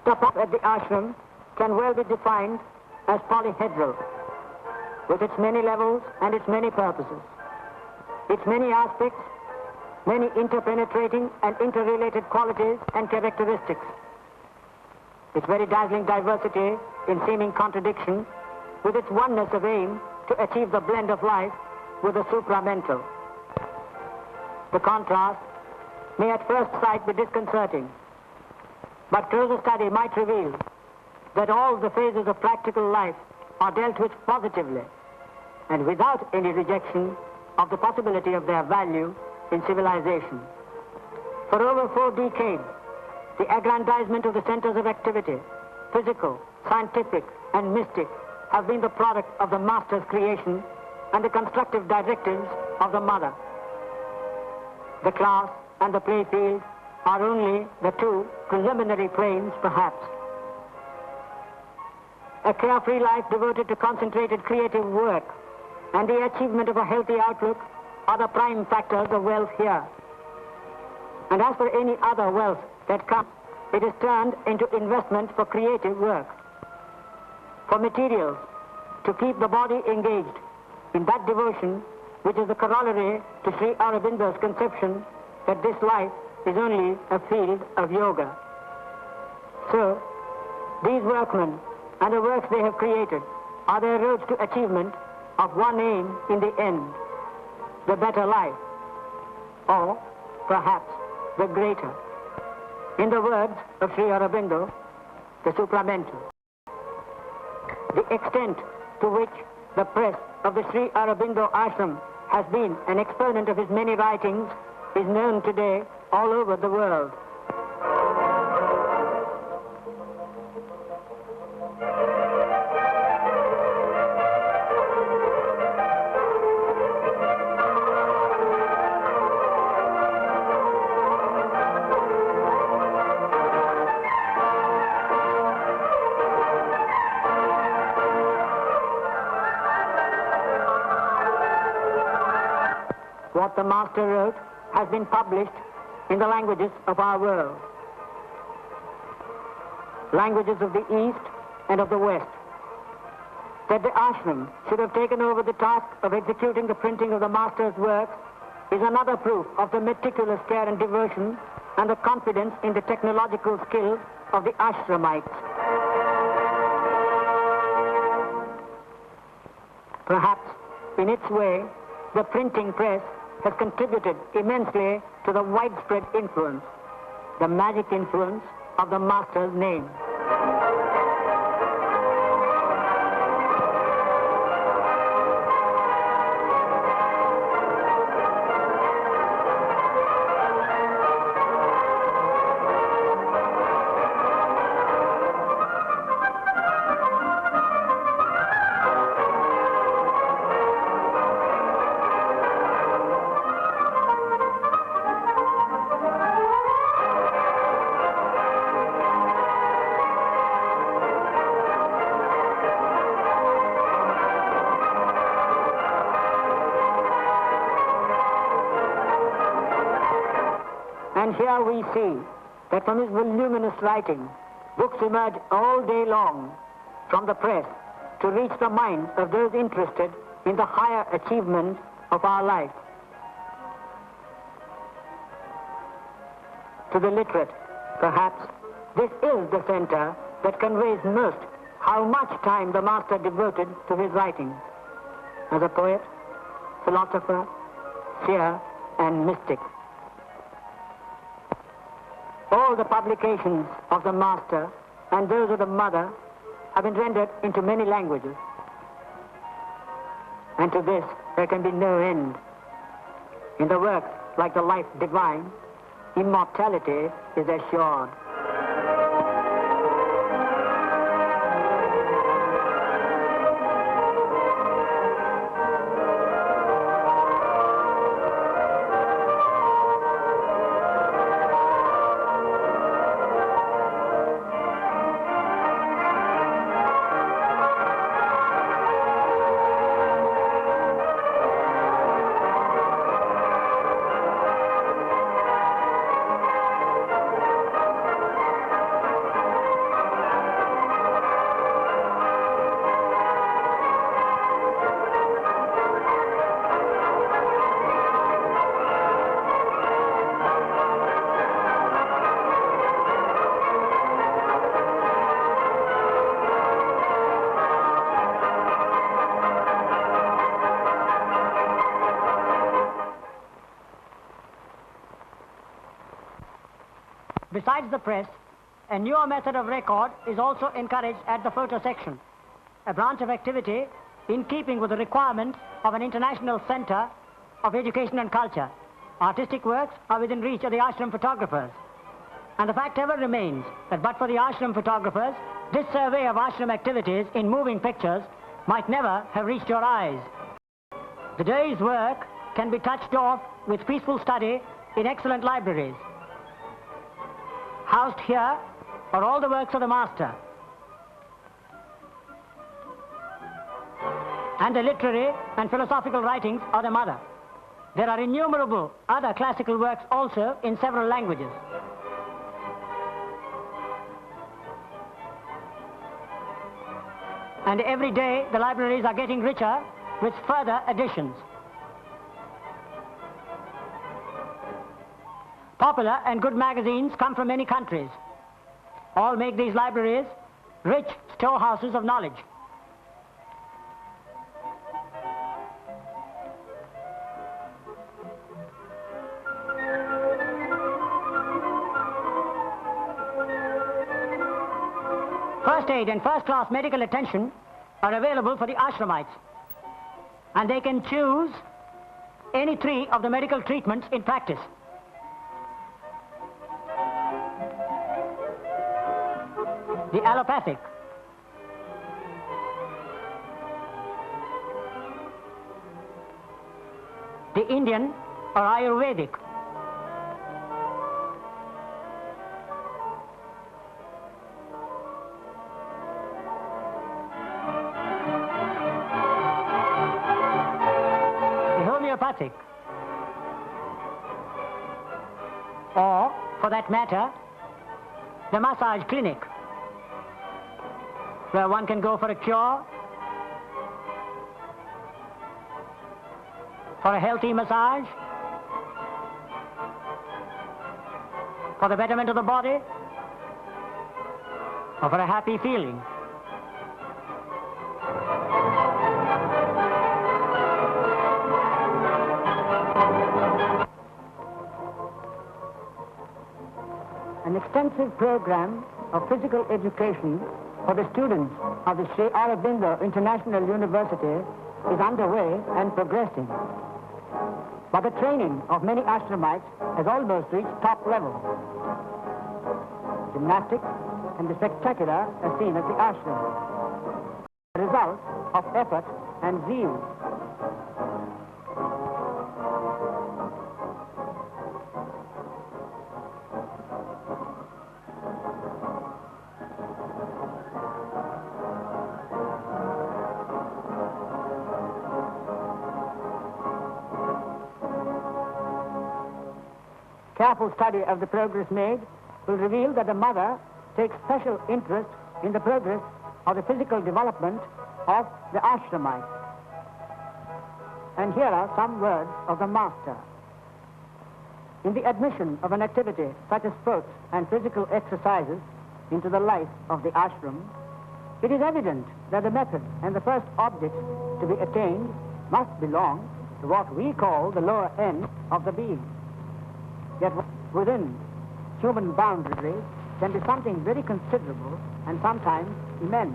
Tapa at the ashram can well be defined as polyhedral, with its many levels and its many purposes, its many aspects, many interpenetrating and interrelated qualities and characteristics, its very dazzling diversity in seeming contradiction, with its oneness of aim to achieve the blend of life with the supramental. The contrast may at first sight be disconcerting, but closer study might reveal that all the phases of practical life are dealt with positively and without any rejection of the possibility of their value in civilization. For over 4 decades, the aggrandizement of the centers of activity, physical, scientific, and mystic, have been the product of the master's creation and the constructive directives of the mother. The class and the playfield are only the 2 preliminary planes, perhaps. A carefree life devoted to concentrated creative work and the achievement of a healthy outlook are the prime factors of wealth here. And as for any other wealth that comes, it is turned into investment for creative work, for materials, to keep the body engaged in that devotion which is the corollary to Sri Aurobindo's conception that this life is only a field of yoga. So, these workmen and the works they have created are their roads to achievement of one aim in the end, the better life, or perhaps the greater. In the words of Sri Aurobindo, the supramental. The extent to which the press of the Sri Aurobindo Ashram has been an exponent of his many writings is known today all over the world. What the master wrote has been published in the languages of our world, languages of the East and of the West. That the ashram should have taken over the task of executing the printing of the master's works is another proof of the meticulous care and devotion and the confidence in the technological skill of the ashramites. Perhaps, in its way, the printing press has contributed immensely to the widespread influence, the magic influence of the master's name. And here we see that from his voluminous writing, books emerge all day long from the press to reach the minds of those interested in the higher achievements of our life. To the literate, perhaps, this is the center that conveys most how much time the master devoted to his writing as a poet, philosopher, seer, and mystic. All the publications of the master and those of the mother have been rendered into many languages. And to this there can be no end. In the works like the Life Divine, immortality is assured. Besides the press, a newer method of record is also encouraged at the photo section, a branch of activity in keeping with the requirements of an international center of education and culture. Artistic works are within reach of the ashram photographers. And the fact ever remains that but for the ashram photographers, this survey of ashram activities in moving pictures might never have reached your eyes. The day's work can be touched off with peaceful study in excellent libraries. Housed here are all the works of the master, and the literary and philosophical writings of the mother. There are innumerable other classical works also in several languages. And every day the libraries are getting richer with further additions. Popular and good magazines come from many countries. All make these libraries rich storehouses of knowledge. First aid and first-class medical attention are available for the ashramites, and they can choose any three of the medical treatments in practice. The allopathic, the Indian or Ayurvedic, the homeopathic, or, for that matter, the massage clinic, where one can go for a cure, for a healthy massage, for the betterment of the body, or for a happy feeling. An extensive program of physical education for the students of the Sri Aurobindo International University is underway and progressing. But the training of many ashramites has almost reached top level. Gymnastics and the spectacular are seen at the ashram, the result of effort and zeal. Careful study of the progress made will reveal that the mother takes special interest in the progress of the physical development of the ashramites. And here are some words of the master. In the admission of an activity such as sports and physical exercises into the life of the ashram, it is evident that the method and the first objects to be attained must belong to what we call the lower end of the being. Yet within human boundaries can be something very considerable and sometimes immense.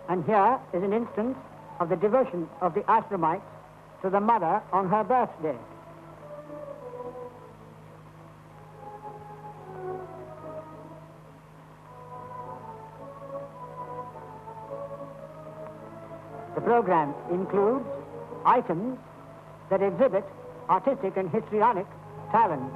And here is an instance of the devotion of the ashramites to the mother on her birthday. The program includes items that exhibit artistic and histrionic talent.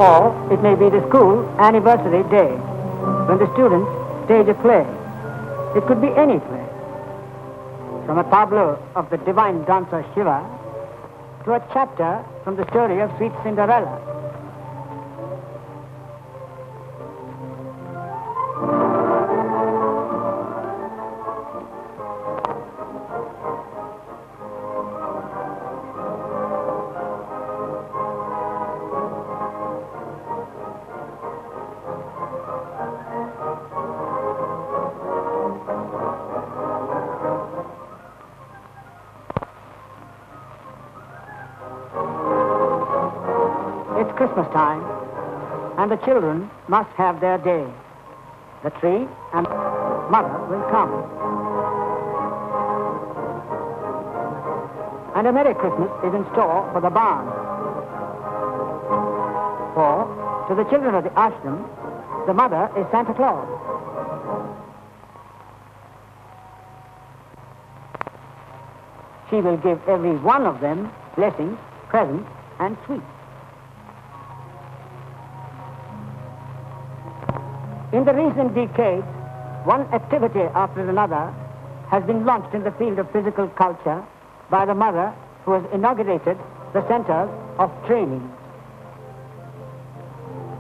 Or it may be the school anniversary day when the students stage a play. It could be any play, from a tableau of the divine dancer Shiva to a chapter from the story of Sweet Cinderella. It's Christmas time, and the children must have their day. The tree and mother will come. And a Merry Christmas is in store for the barn. For, to the children of the ashram, the mother is Santa Claus. She will give every one of them blessings, presents, and sweets. In the recent decades, one activity after another has been launched in the field of physical culture by the mother who has inaugurated the centers of training.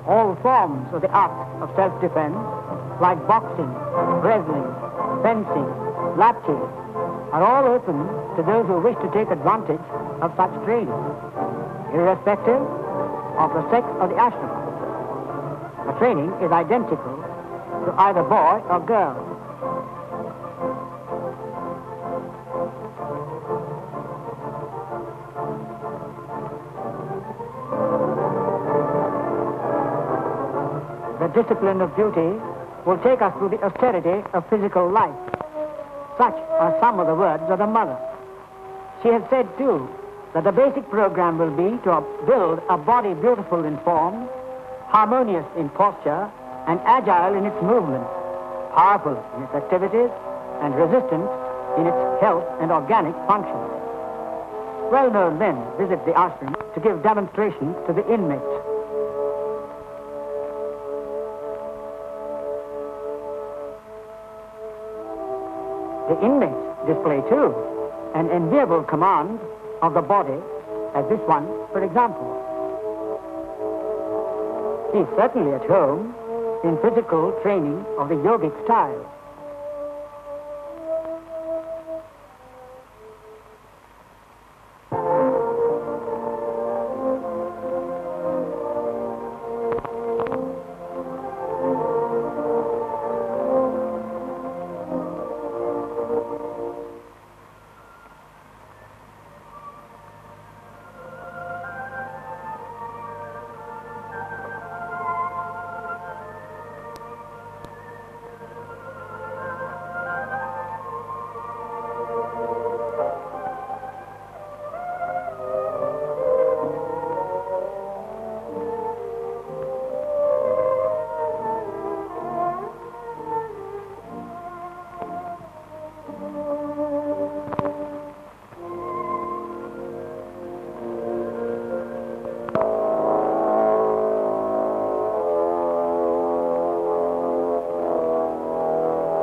All forms of the art of self-defense, like boxing, wrestling, fencing, lap chase, are all open to those who wish to take advantage of such training, irrespective of the sex of the ashram. The training is identical to either boy or girl. The discipline of duty will take us through the austerity of physical life. Such are some of the words of the mother. She has said, too, that the basic program will be to build a body beautiful in form, harmonious in posture, and agile in its movements, powerful in its activities, and resistant in its health and organic functions. Well-known men visit the ashram to give demonstrations to the inmates. The inmates display, too, an enviable command of the body, as this one, for example. He is certainly at home in physical training of the yogic style.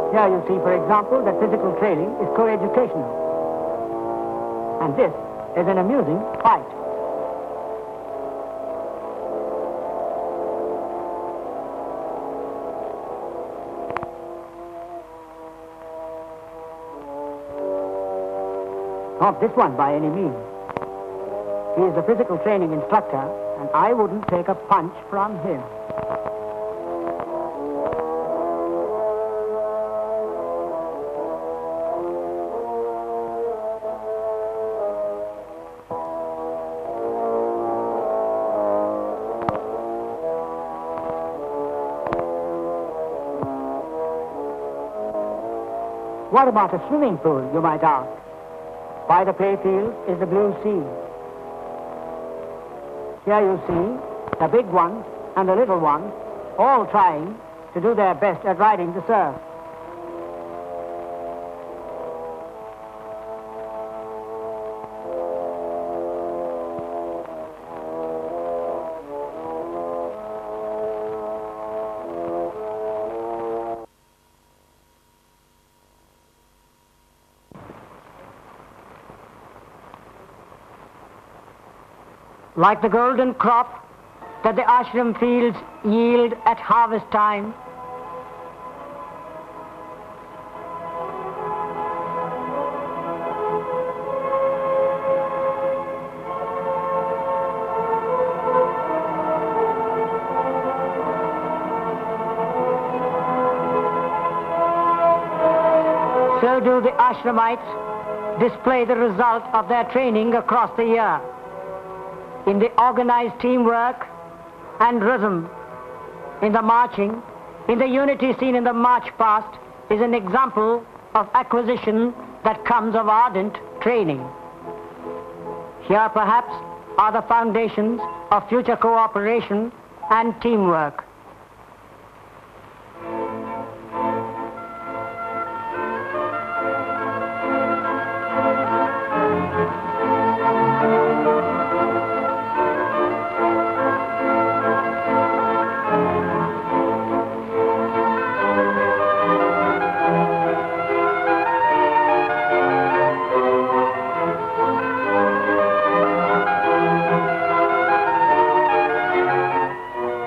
Here you see, for example, that physical training is co-educational. And this is an amusing fight. Not this one by any means. He is the physical training instructor, and I wouldn't take a punch from him. What about a swimming pool, you might ask? By the playfield is the blue sea. Here you see the big ones and the little ones all trying to do their best at riding the surf. Like the golden crop that the ashram fields yield at harvest time, so do the ashramites display the result of their training across the year. In the organized teamwork and rhythm, in the marching, in the unity seen in the march past, is an example of acquisition that comes of ardent training. Here perhaps are the foundations of future cooperation and teamwork.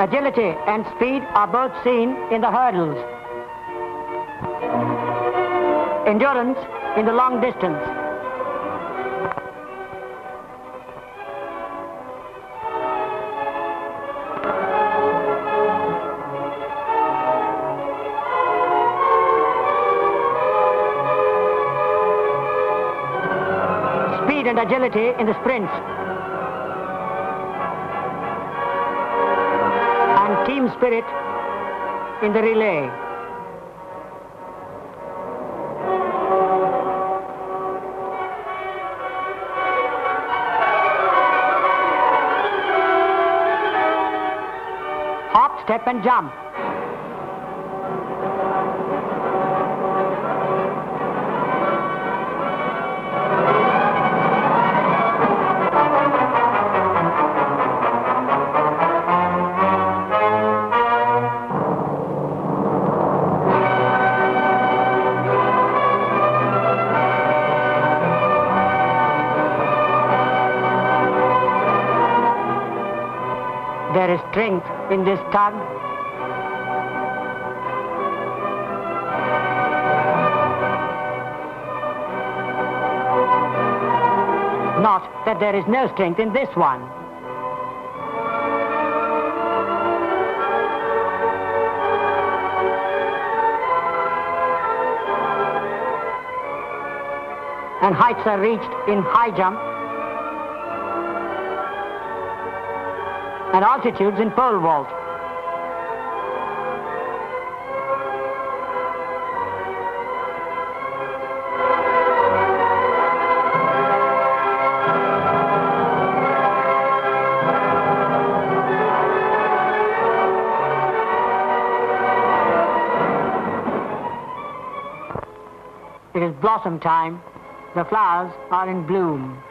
Agility and speed are both seen in the hurdles. Endurance in the long distance. Speed and agility in the sprints. Team spirit in the relay. Hop, step and jump. There is strength in this tug. Not that there is no strength in this one. And heights are reached in high jump and altitudes in pole vault. It is blossom time. The flowers are in bloom.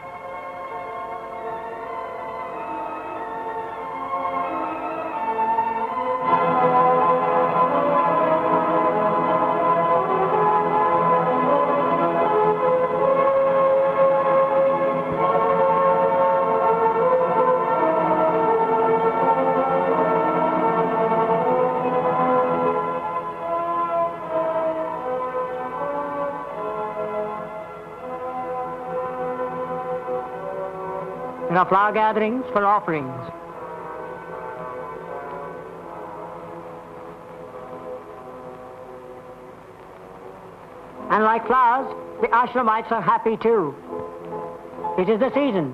are flower gatherings for offerings. And like flowers, the ashramites are happy too. It is the season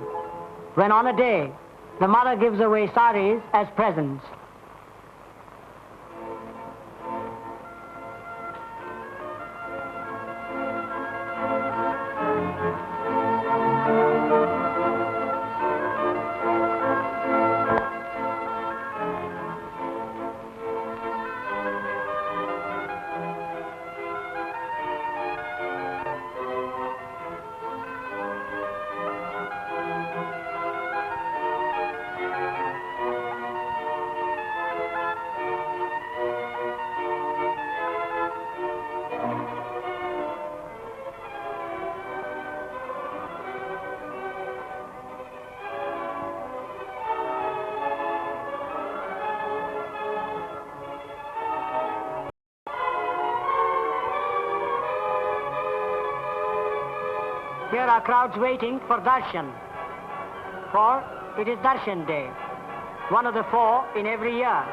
when on a day the mother gives away saris as presents. Here are crowds waiting for darshan, for it is darshan day, one of the 4 in every year.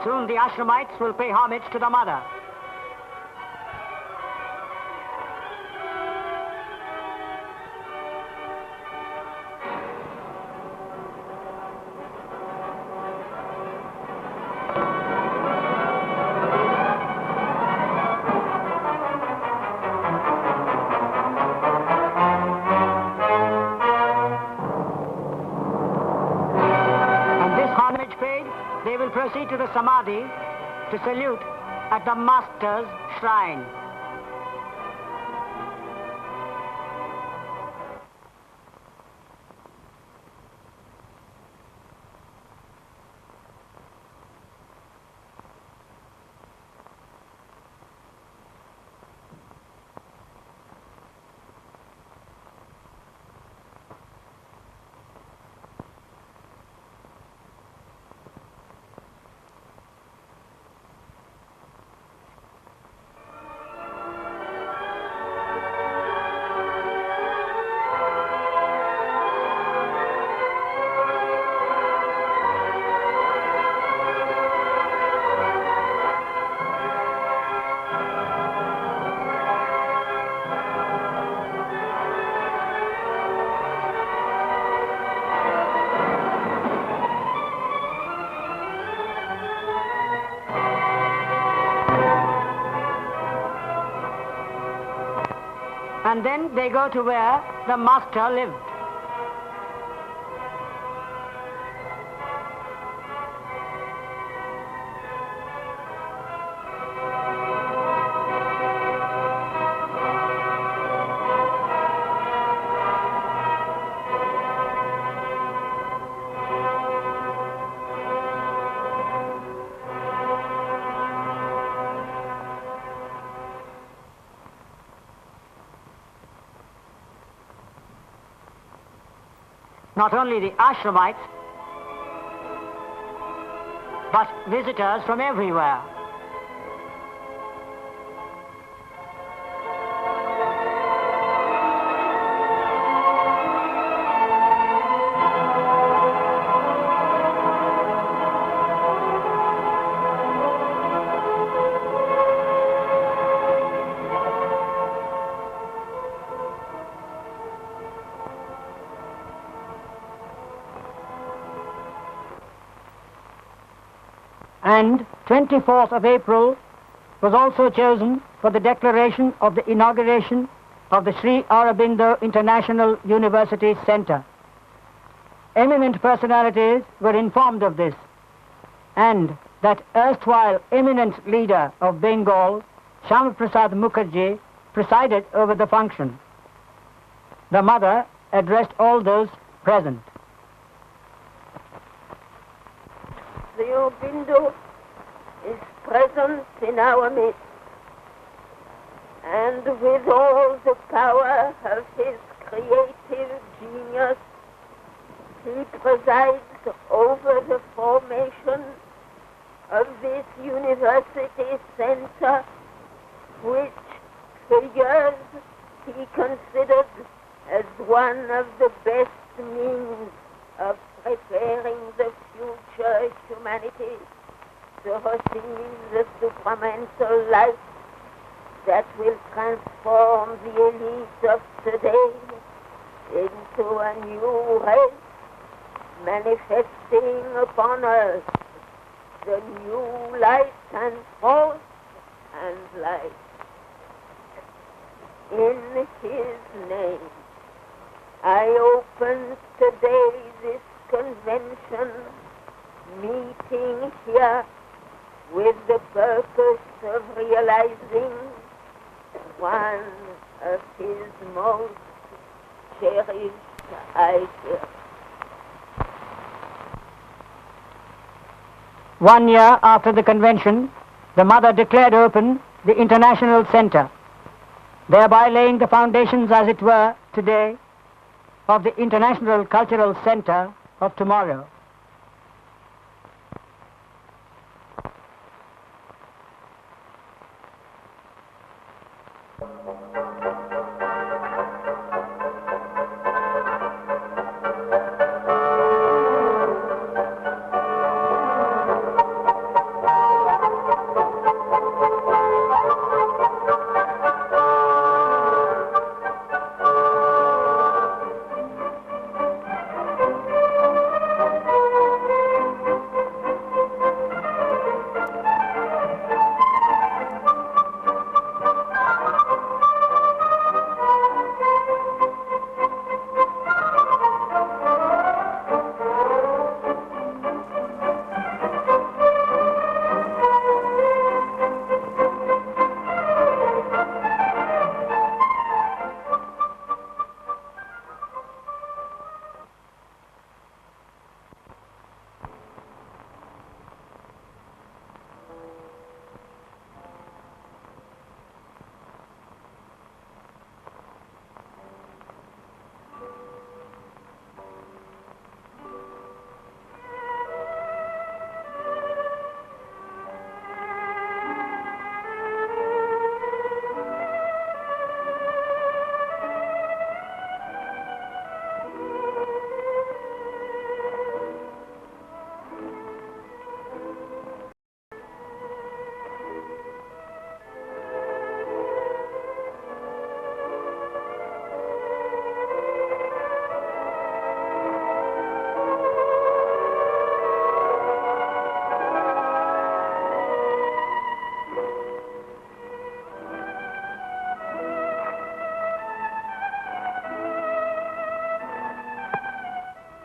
Soon the ashramites will pay homage to the mother. They will proceed to the Samadhi to salute at the Master's shrine. And then they go to where the master lived. Not only the ashramites, but visitors from everywhere. And 24th of April was also chosen for the declaration of the inauguration of the Sri Aurobindo International University Center. Eminent personalities were informed of this, and that erstwhile eminent leader of Bengal, Shyama Prasad Mukherjee, presided over the function. The mother addressed all those present. Sri Aurobindo is present in our midst, and with all the power of his creative genius, he presides over the formation of this university center, which figures he considered as one of the best means of preparing the future humanity to receive the supramental life that will transform the elite of today into a new race, manifesting upon earth the new light and force and light. In his name, I open today this convention meeting here with the purpose of realizing one of his most cherished ideas. 1 year after the convention, the mother declared open the International Center, thereby laying the foundations, as it were, today, of the International Cultural Center of tomorrow.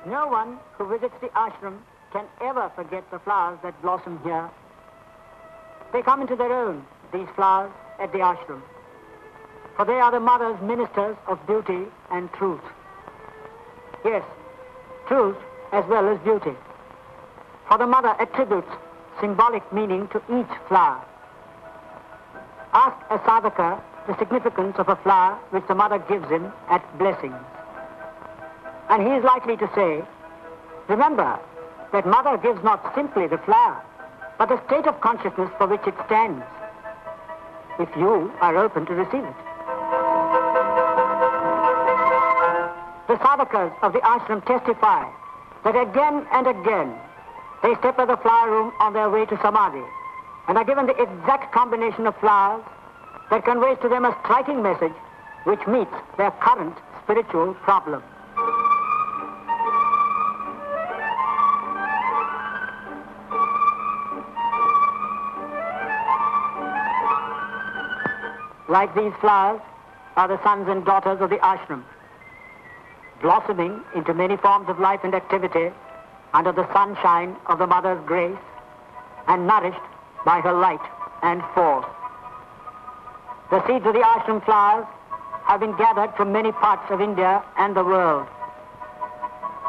No one who visits the ashram can ever forget the flowers that blossom here. They come into their own, these flowers, at the ashram, for they are the mother's ministers of beauty and truth. Yes, truth as well as beauty, for the mother attributes symbolic meaning to each flower. Ask a sadhaka the significance of a flower which the mother gives him at blessings, and he is likely to say, remember that mother gives not simply the flower, but the state of consciousness for which it stands, if you are open to receive it. The sadhakas of the ashram testify that again and again they step at the flower room on their way to samadhi and are given the exact combination of flowers that conveys to them a striking message which meets their current spiritual problem. Like these flowers are the sons and daughters of the ashram, blossoming into many forms of life and activity under the sunshine of the mother's grace and nourished by her light and force. The seeds of the ashram flowers have been gathered from many parts of India and the world.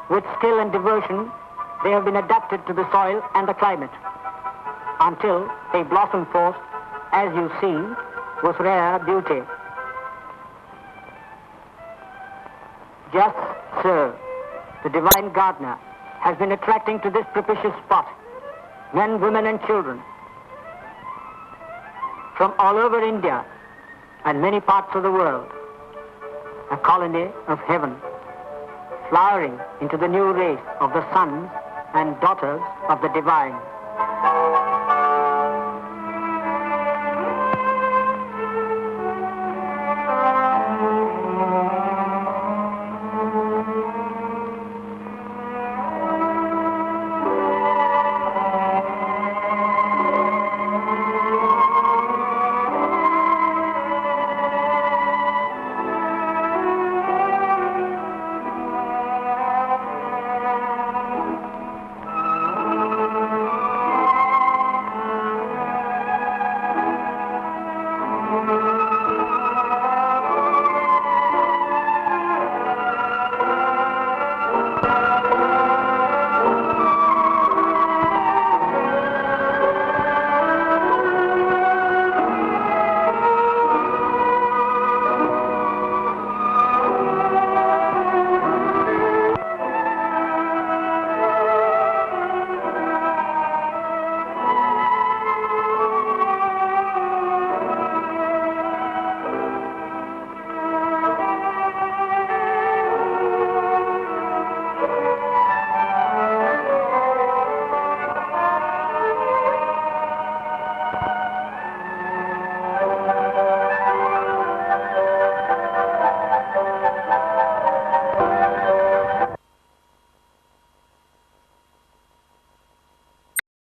With skill and devotion, they have been adapted to the soil and the climate until they blossom forth, as you see, with rare beauty. Just so, the divine gardener has been attracting to this propitious spot men, women and children from all over India and many parts of the world, a colony of heaven, flowering into the new race of the sons and daughters of the divine.